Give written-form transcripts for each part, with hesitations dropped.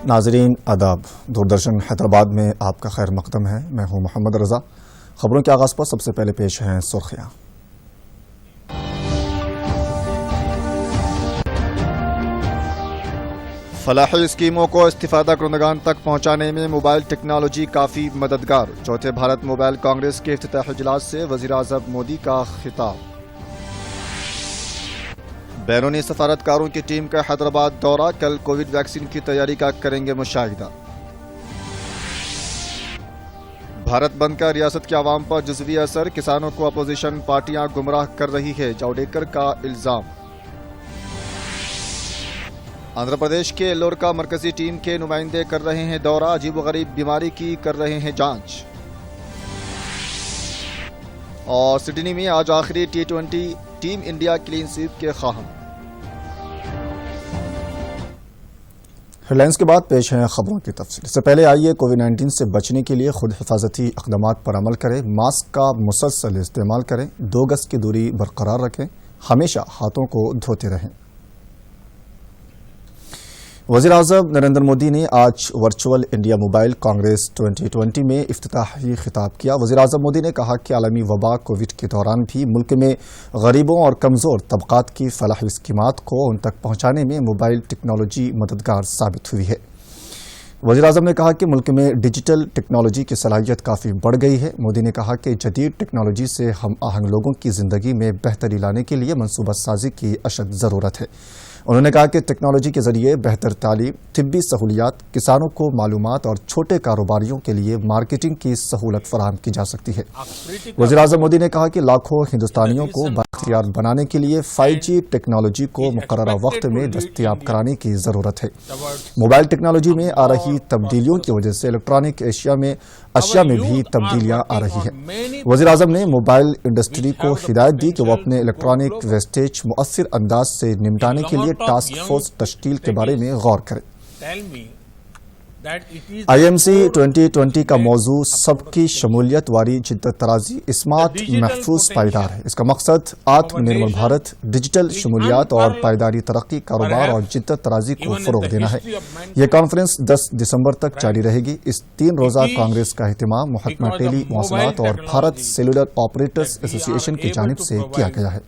ناظرین آداب، دوردرشن حیدرآباد میں آپ کا خیر مقدم ہے۔ میں ہوں محمد رضا۔ خبروں کے آغاز پر سب سے پہلے پیش ہیں سرخیاں۔ فلاحی اسکیموں کو استفادہ کنندگان تک پہنچانے میں موبائل ٹیکنالوجی کافی مددگار۔ چوتھے بھارت موبائل کانگریس کے افتتاحی اجلاس سے وزیر اعظم مودی کا خطاب۔ بیرونی سفارتکاروں کی ٹیم کا حیدرآباد دورہ، کل کووڈ ویکسین کی تیاری کا کریں گے مشاہدہ۔ بھارت بند کا ریاست کے عوام پر جزوی اثر، کسانوں کو اپوزیشن پارٹیاں گمراہ کر رہی ہے، جاوڈیکر کا الزام۔ آندھرا پردیش کے ایلور کا مرکزی ٹیم کے نمائندے کر رہے ہیں دورہ، عجیب و غریب بیماری کی کر رہے ہیں جانچ۔ اور سڈنی میں آج آخری T20 team India clean sweep کے خواہاں۔ ہیڈ لائنز کے بعد پیش ہیں خبروں کی تفصیل۔ اس سے پہلے آئیے کووڈ-19 سے بچنے کے لیے خود حفاظتی اقدامات پر عمل کریں، ماسک کا مسلسل استعمال کریں، 2 گز کی دوری برقرار رکھیں، ہمیشہ ہاتھوں کو دھوتے رہیں۔ وزیر اعظم نریندر مودی نے آج ورچوئل انڈیا موبائل کانگریس 2020 میں افتتاحی خطاب کیا۔ وزیر اعظم مودی نے کہا کہ عالمی وبا کووڈ کے دوران بھی ملک میں غریبوں اور کمزور طبقات کی فلاحی اسکیمات کو ان تک پہنچانے میں موبائل ٹیکنالوجی مددگار ثابت ہوئی ہے۔ وزیر اعظم نے کہا کہ ملک میں ڈیجیٹل ٹیکنالوجی کی صلاحیت کافی بڑھ گئی ہے۔ مودی نے کہا کہ جدید ٹیکنالوجی سے ہم آہنگ لوگوں کی زندگی میں بہتری لانے کے لیے منصوبہ سازی کی اشد ضرورت ہے۔ انہوں نے کہا کہ ٹیکنالوجی کے ذریعے بہتر تعلیم، طبی سہولیات، کسانوں کو معلومات اور چھوٹے کاروباریوں کے لیے مارکیٹنگ کی سہولت فراہم کی جا سکتی ہے۔ وزیر اعظم مودی نے کہا کہ لاکھوں ہندوستانیوں کو بااختیار بنانے کے لیے 5G ٹیکنالوجی کو مقررہ وقت میں دستیاب کرانے کی ضرورت ہے۔ موبائل ٹیکنالوجی میں آ رہی تبدیلیوں کی وجہ سے الیکٹرانک اشیاء میں بھی تبدیلیاں آ رہی ہیں۔ وزیر اعظم نے موبائل انڈسٹری کو ہدایت دی کہ وہ اپنے الیکٹرانک ویسٹیج مؤثر انداز سے نمٹانے کے لیے ٹاسک فورس تشکیل کے بارے میں غور کریں۔ IMC 2020 کا موضوع سب کی شمولیت والی جدت طرازی، اسمارٹ، محفوظ، پائیدار ہے۔ اس کا مقصد آتم نربھر بھارت، ڈیجیٹل شمولیات اور پائیداری ترقی، کاروبار اور جدت طرازی کو فروغ دینا ہے۔ یہ کانفرنس 10 دسمبر تک جاری رہے گی۔ اس 3 روزہ کانگریس کا اہتمام محکمہ ٹیلی مواصلات اور بھارت سیلولر آپریٹرز ایسوسی ایشن کی جانب سے کیا گیا ہے۔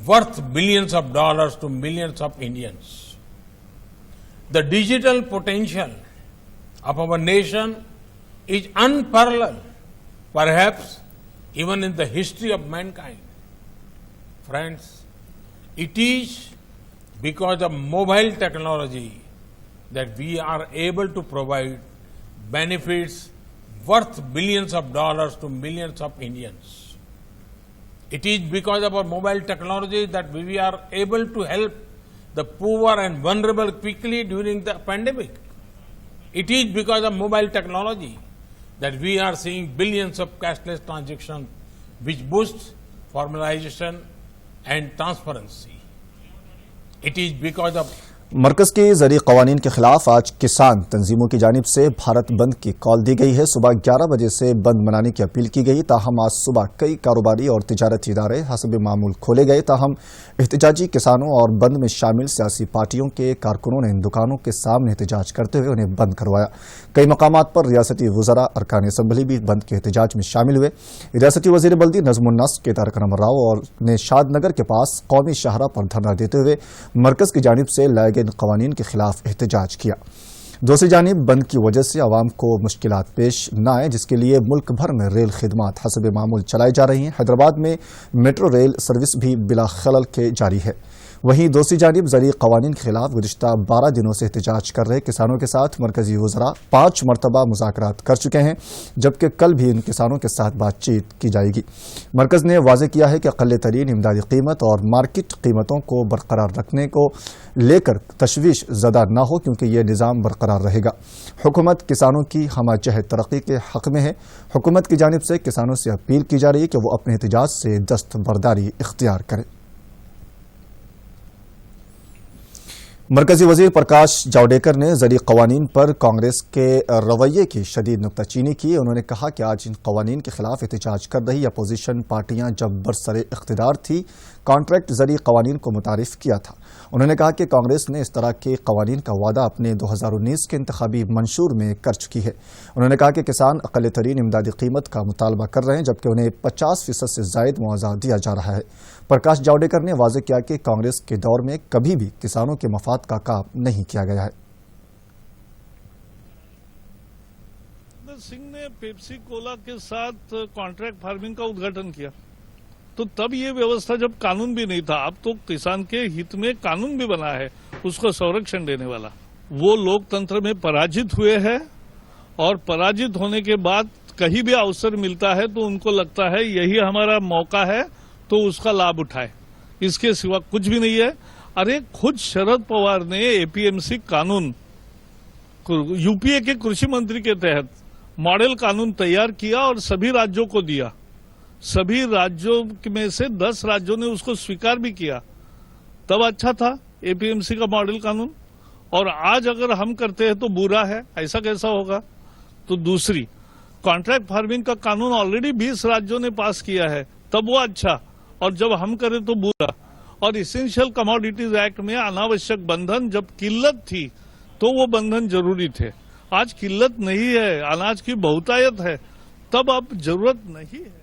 Worth billions of dollars to millions of Indians. The digital potential of our nation is unparalleled, perhaps even in the history of mankind. Friends, it is because of mobile technology that we are able to provide benefits worth billions of dollars to millions of Indians. It is because of our mobile technology that we are able to help the poor and vulnerable quickly during the pandemic. It is because of mobile technology that we are seeing billions of cashless transactions which boosts formalization and transparency. It is because of مرکز کے زرعی قوانین کے خلاف آج کسان تنظیموں کی جانب سے بھارت بند کی کال دی گئی ہے۔ صبح 11 بجے سے بند منانے کی اپیل کی گئی، تاہم آج صبح کئی کاروباری اور تجارتی ادارے حسب معمول کھولے گئے، تاہم احتجاجی کسانوں اور بند میں شامل سیاسی پارٹیوں کے کارکنوں نے ان دکانوں کے سامنے احتجاج کرتے ہوئے انہیں بند کروایا۔ کئی مقامات پر ریاستی وزراء، ارکان اسمبلی بھی بند کے احتجاج میں شامل ہوئے۔ ریاستی وزیر بلدی نظم النسق کے تارک رامن راؤ نے شاد نگر کے پاس قومی شاہراہ پر دھرنا دیتے ہوئے مرکز کی جانب سے لائے گئے قوانین کے خلاف احتجاج کیا۔ دوسری جانب بند کی وجہ سے عوام کو مشکلات پیش نہ آئے، جس کے لیے ملک بھر میں ریل خدمات حسب معمول چلائی جا رہی ہیں۔ حیدرآباد میں میٹرو ریل سروس بھی بلا خلل کے جاری ہے۔ وہیں دوسری جانب زرعی قوانین کے خلاف گزشتہ 12 دنوں سے احتجاج کر رہے کسانوں کے ساتھ مرکزی وزراء 5 مرتبہ مذاکرات کر چکے ہیں، جبکہ کل بھی ان کسانوں کے ساتھ بات چیت کی جائے گی۔ مرکز نے واضح کیا ہے کہ اقل ترین امدادی قیمت اور مارکیٹ قیمتوں کو برقرار رکھنے کو لے کر تشویش زدہ نہ ہو، کیونکہ یہ نظام برقرار رہے گا۔ حکومت کسانوں کی ہمہ جہت ترقی کے حق میں ہے۔ حکومت کی جانب سے کسانوں سے اپیل کی جا رہی ہے کہ وہ اپنے احتجاج سے دستبرداری اختیار کریں۔ مرکزی وزیر پرکاش جاوڈیکر نے زرعی قوانین پر کانگریس کے رویے کی شدید نکتہ چینی کی۔ انہوں نے کہا کہ آج ان قوانین کے خلاف احتجاج کر رہی اپوزیشن پارٹیاں جب برسر اقتدار تھی، کانٹریکٹ زرعی قوانین کو متعارف کیا تھا انہوں نے کہا کہ کانگریس نے اس طرح کے قوانین کا وعدہ اپنے 2019 کے انتخابی منشور میں کر چکی ہے. انہوں نے کہا کہ کسان اقل ترین امدادی قیمت کا مطالبہ کر رہے ہیں جبکہ انہیں 50% سے زائد معاوضہ دیا جا رہا ہے. پرکاش جاوڈیکر نے واضح کیا کہ کانگریس کے دور میں کبھی بھی کسانوں کے مفاد کا کام نہیں کیا گیا ہے. سنگھ نے پیپسی کولا کے ساتھ کانٹریکٹ فارمنگ کا ادگھاٹن کیا تو تب یہ ویوستھا جب قانون بھی نہیں تھا. اب تو کسان کے ہت میں قانون بھی بنا ہے اس کو سرکشن دینے والا. وہ لوک تنتر میں پراجت ہوئے ہیں اور پراجت ہونے کے بعد کہیں بھی اوسر ملتا ہے تو ان کو لگتا ہے یہی ہمارا موقع ہے تو اس کا لابھ اٹھائے. اس کے سوا کچھ بھی نہیں ہے. ارے خود شرد پوار نے اے پی ایم سی قانون یو پی اے کے کرشی منتری کے تحت ماڈل قانون تیار کیا اور سبھی راجوں کو دیا. سبھی راجوں میں سے 10 راجوں نے اس کو سویکار بھی کیا. تب اچھا تھا اے پی ایم سی کا ماڈل قانون. اور آج اگر ہم کرتے ہیں تو برا ہے. ایسا کیسا ہوگا؟ تو دوسری کانٹریکٹ فارمنگ کا قانون آلریڈی 20 راجوں نے پاس کیا ہے. تب وہ اچھا اور جب ہم کریں تو برا. اور اسینشل کموڈیٹیز ایکٹ میں اناوشک بندھن جب قلت تھی تو وہ بندھن ضروری تھے. آج قلت نہیں ہے, اناج کی بہتایت ہے, تب اب ضرورت نہیں ہے.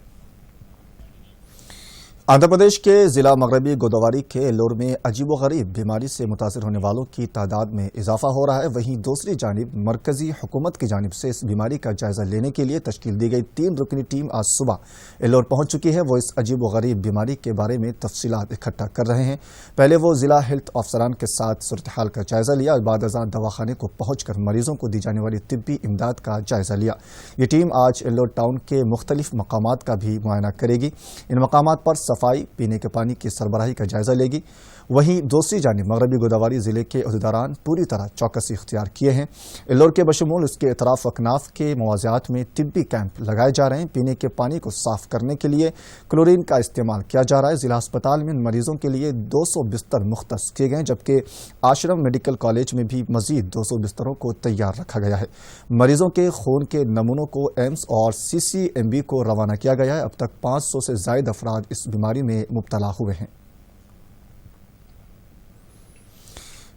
آندھرا پردیش کے ضلع مغربی گوداوری کے ایلور میں عجیب و غریب بیماری سے متاثر ہونے والوں کی تعداد میں اضافہ ہو رہا ہے. وہیں دوسری جانب مرکزی حکومت کی جانب سے اس بیماری کا جائزہ لینے کے لیے تشکیل دی گئی 3 رکنی ٹیم آج صبح ایلور پہنچ چکی ہے. وہ اس عجیب و غریب بیماری کے بارے میں تفصیلات اکٹھا کر رہے ہیں. پہلے وہ ضلع ہیلتھ افسران کے ساتھ صورتحال کا جائزہ لیا اور بعد ازاں دواخانے کو پہنچ کر مریضوں کو دی جانے والی طبی امداد کا جائزہ لیا. یہ ٹیم آج ایلور ٹاؤن کے مختلف مقامات کا بھی معائنہ کرے گی. ان مقامات پر صفائی, پینے کے پانی کی سربراہی کا جائزہ لے گی. وہیں دوسری جانب مغربی گوداوری ضلع کے عہدیداران پوری طرح چوکسی اختیار کیے ہیں. ایلور کے بشمول اس کے اطراف اکناف کے مواضعات میں طبی کیمپ لگائے جا رہے ہیں. پینے کے پانی کو صاف کرنے کے لیے کلورین کا استعمال کیا جا رہا ہے. ضلع ہسپتال میں ان مریضوں کے لیے 200 بستر مختص کیے گئے ہیں جبکہ آشرم میڈیکل کالج میں بھی مزید 200 بستروں کو تیار رکھا گیا ہے. مریضوں کے خون کے نمونوں کو ایمس اور سی سی ایم بی کو روانہ کیا گیا ہے. اب تک 500 سے زائد افراد اس بیماری میں مبتلا ہوئے ہیں.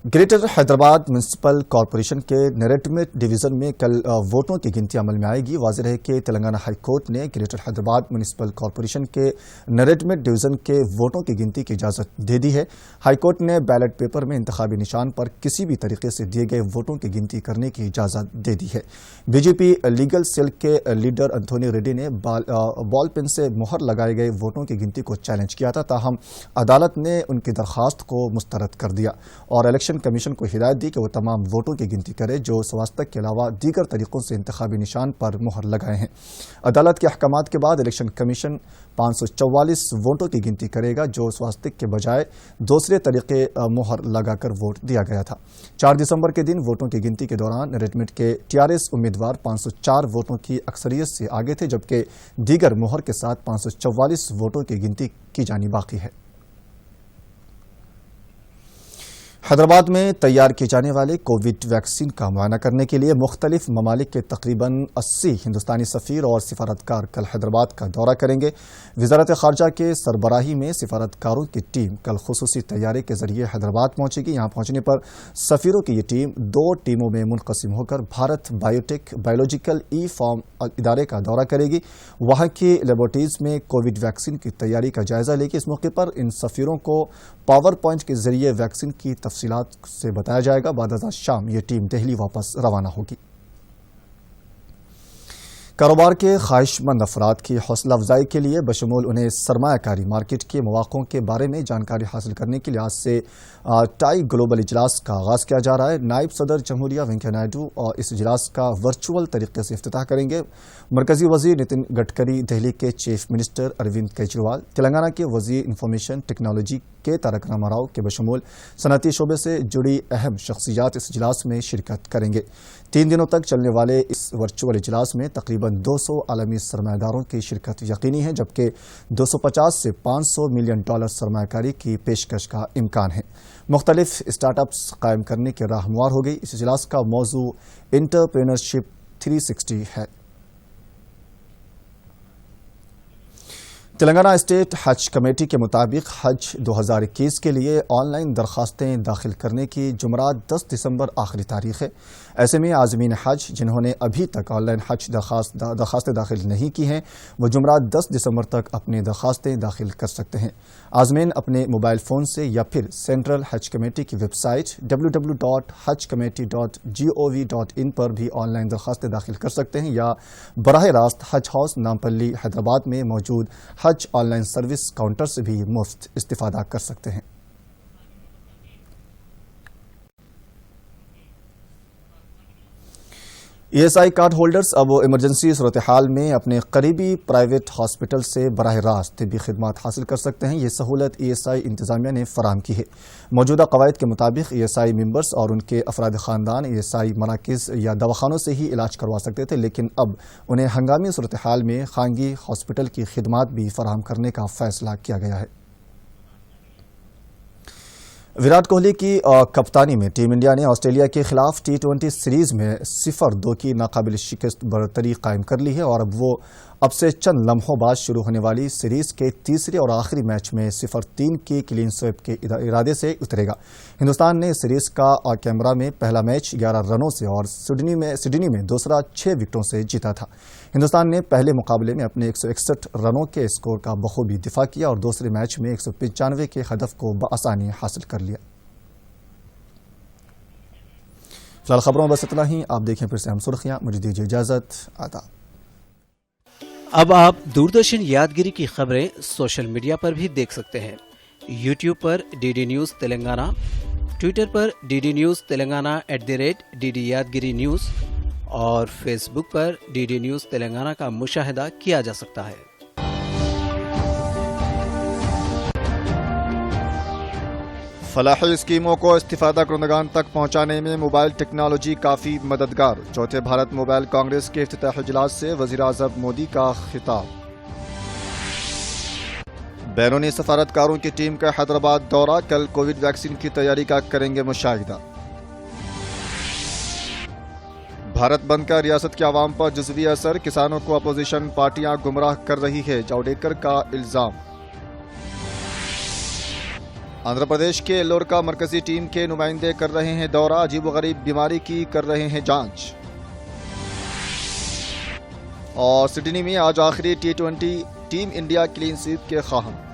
گریٹر حیدرآباد میونسپل کارپوریشن کے نریٹمٹ ڈویژن میں کل ووٹوں کی گنتی عمل میں آئے گی. واضح ہے کہ تلنگانہ ہائی کورٹ نے گریٹر حیدرآباد میونسپل کارپوریشن کے نریٹمٹ ڈویژن کے ووٹوں کی گنتی کی اجازت دے دی ہے. ہائی کورٹ نے بیلٹ پیپر میں انتخابی نشان پر کسی بھی طریقے سے دیے گئے ووٹوں کی گنتی کرنے کی اجازت دے دی ہے. بی جے پی لیگل سیل کے لیڈر انتھونی ریڈی نے بال پن سے مہر لگائے گئے ووٹوں کی گنتی کو چیلنج کیا تھا, تاہم عدالت نے ان کی درخواست کو مسترد کر دیا اور الیکشن کمیشن کو ہدایت دی کہ وہ تمام ووٹوں کی گنتی کرے جو سواستک کے علاوہ دیگر طریقوں سے انتخابی نشان پر مہر لگائے ہیں. عدالت کے احکامات کے بعد الیکشن کمیشن 544 ووٹوں کی گنتی کرے گا جو سواستک کے بجائے دوسرے طریقے مہر لگا کر ووٹ دیا گیا تھا. 4 دسمبر کے دن ووٹوں کی گنتی کے دوران نریٹمٹ کے ٹی آر ایس امیدوار 504 ووٹوں کی اکثریت سے آگے تھے جبکہ دیگر مہر کے ساتھ 544 ووٹوں کی گنتی کی جانی باقی ہے. حیدرآباد میں تیار کیے جانے والے کووڈ ویکسین کا معائنہ کرنے کے لیے مختلف ممالک کے تقریباً 80 ہندوستانی سفیر اور سفارتکار کل حیدرآباد کا دورہ کریں گے. وزارت خارجہ کے سربراہی میں سفارتکاروں کی ٹیم کل خصوصی طیارے کے ذریعے حیدرآباد پہنچے گی. یہاں پہنچنے پر سفیروں کی یہ ٹیم 2 ٹیموں میں منقسم ہو کر بھارت بایوٹیک بایولوجیکل ای فارم ادارے کا دورہ کرے گی. وہاں کی لیبارٹریز میں کووڈ ویکسین کی تیاری کا جائزہ لے گی. اس موقع پر ان سفیروں کو پاور پوائنٹ کے ذریعے ویکسین کی تفصیلات سے بتایا جائے گا. بعد ازاں شام یہ ٹیم دہلی واپس روانہ ہوگی. کاروبار کے خواہش مند افراد کی حوصلہ افزائی کے لیے بشمول انہیں سرمایہ کاری مارکیٹ کے مواقعوں کے بارے میں جانکاری حاصل کرنے کے لحاظ سے ٹائی گلوبل اجلاس کا آغاز کیا جا رہا ہے. نائب صدر جمہوریہ وینکیا نائیڈو اور اس اجلاس کا ورچوئل طریقے سے افتتاح کریں گے. مرکزی وزیر نتن گڈکری, دہلی کے چیف منسٹر اروند کیجریوال, تلنگانہ کے وزیر انفارمیشن ٹیکنالوجی کے تارک راما راؤ کے بشمول صنعتی شعبے سے جڑی اہم شخصیات اس اجلاس میں شرکت کریں گے. 3 دنوں تک چلنے والے اس ورچوئل اجلاس میں تقریباً 200 عالمی سرمایہ داروں کی شرکت یقینی ہے جبکہ 250 سے 500 ملین ڈالر سرمایہ کاری کی پیشکش کا امکان ہے. مختلف اسٹارٹ اپس قائم کرنے کی راہ ہموار ہو گئی. اس اجلاس کا موضوع انٹرپرینورشپ 360 ہے. تلنگانہ اسٹیٹ حج کمیٹی کے مطابق حج 2021 کے لیے آن لائن درخواستیں داخل کرنے کی جمعرات 10 دسمبر آخری تاریخ ہے۔ ایسے میں عازمین حج جنہوں نے ابھی تک آن لائن حج درخواستیں داخل نہیں کی ہیں وہ جمعرات 10 دسمبر تک اپنی درخواستیں داخل کر سکتے ہیں۔ عازمین اپنے موبائل فون سے یا پھر سینٹرل حج کمیٹی کی ویب سائٹ www.hajcommittee.gov.in پر بھی آن لائن درخواستیں داخل کر سکتے ہیں یا براہ راست حج ہاؤس نامپلی حیدرآباد میں موجود حج آن لائن سروس کاؤنٹر سے بھی مفت استفادہ کر سکتے ہیں۔ E S I card holders اب ایمرجنسی صورتحال میں اپنے قریبی پرائیویٹ ہاسپٹل سے براہ راست طبی خدمات حاصل کر سکتے ہیں۔ یہ سہولت ای ایس آئی انتظامیہ نے فراہم کی ہے۔ موجودہ قواعد کے مطابق ای ایس آئی ممبرز اور ان کے افراد خاندان ای ایس آئی مراکز یا دواخانوں سے ہی علاج کروا سکتے تھے، لیکن اب انہیں ہنگامی صورتحال میں خانگی ہاسپٹل کی خدمات بھی فراہم کرنے کا فیصلہ کیا گیا ہے۔ وراٹ کوہلی کی کپتانی میں ٹیم انڈیا نے آسٹریلیا کے خلاف T20 سیریز میں 0-2 کی ناقابل شکست برتری قائم کر لی ہے اور اب سے چند لمحوں بعد شروع ہونے والی سیریز کے تیسرے اور آخری میچ میں 0-3 کی کلین سویپ کے ارادے سے اترے گا۔ ہندوستان نے سیریز کا کینبرا میں پہلا میچ 11 رنوں سے اور سڈنی میں دوسرا 6 وکٹوں سے جیتا تھا۔ ہندوستان نے پہلے مقابلے میں اپنے 161 رنوں کے اسکور کا بخوبی دفاع کیا اور دوسرے میچ میں 195 کے ہدف کو بآسانی حاصل کر لیا۔ فی الحال خبروں بس اتنا ہی۔ آپ دیکھیں پھر سے ہم سرخیاں۔ مجھے دیجیے اجازت۔ آداب۔ اب آپ دوردرشن یادگیری کی خبریں سوشل میڈیا پر بھی دیکھ سکتے ہیں۔ یوٹیوب پر DD نیوز تلنگانہ، ٹویٹر پر DD news Telangana @DD Yadagiri news اور فیس بک پر DD نیوز تلنگانہ کا مشاہدہ کیا جا سکتا ہے۔ فلاحی اسکیموں کو استفادہ کنندگان تک پہنچانے میں موبائل ٹیکنالوجی کافی مددگار۔ چوتھے بھارت موبائل کانگریس کے افتتاح اجلاس سے وزیر اعظم مودی کا خطاب۔ بیرونی سفارتکاروں کی ٹیم کا حیدرآباد دورہ، کل کووڈ ویکسین کی تیاری کا کریں گے مشاہدہ۔ بھارت بند کا ریاست کے عوام پر جزوی اثر، کسانوں کو اپوزیشن پارٹیاں گمراہ کر رہی ہے، جاوڈیکر کا الزام۔ آندھرا پردیش کے ایلور کا مرکزی ٹیم کے نمائندے کر رہے ہیں دورہ، عجیب و غریب بیماری کی کر رہے ہیں جانچ۔ اور سڈنی میں آج آخری T20 team India clean sweep کے خواہاں۔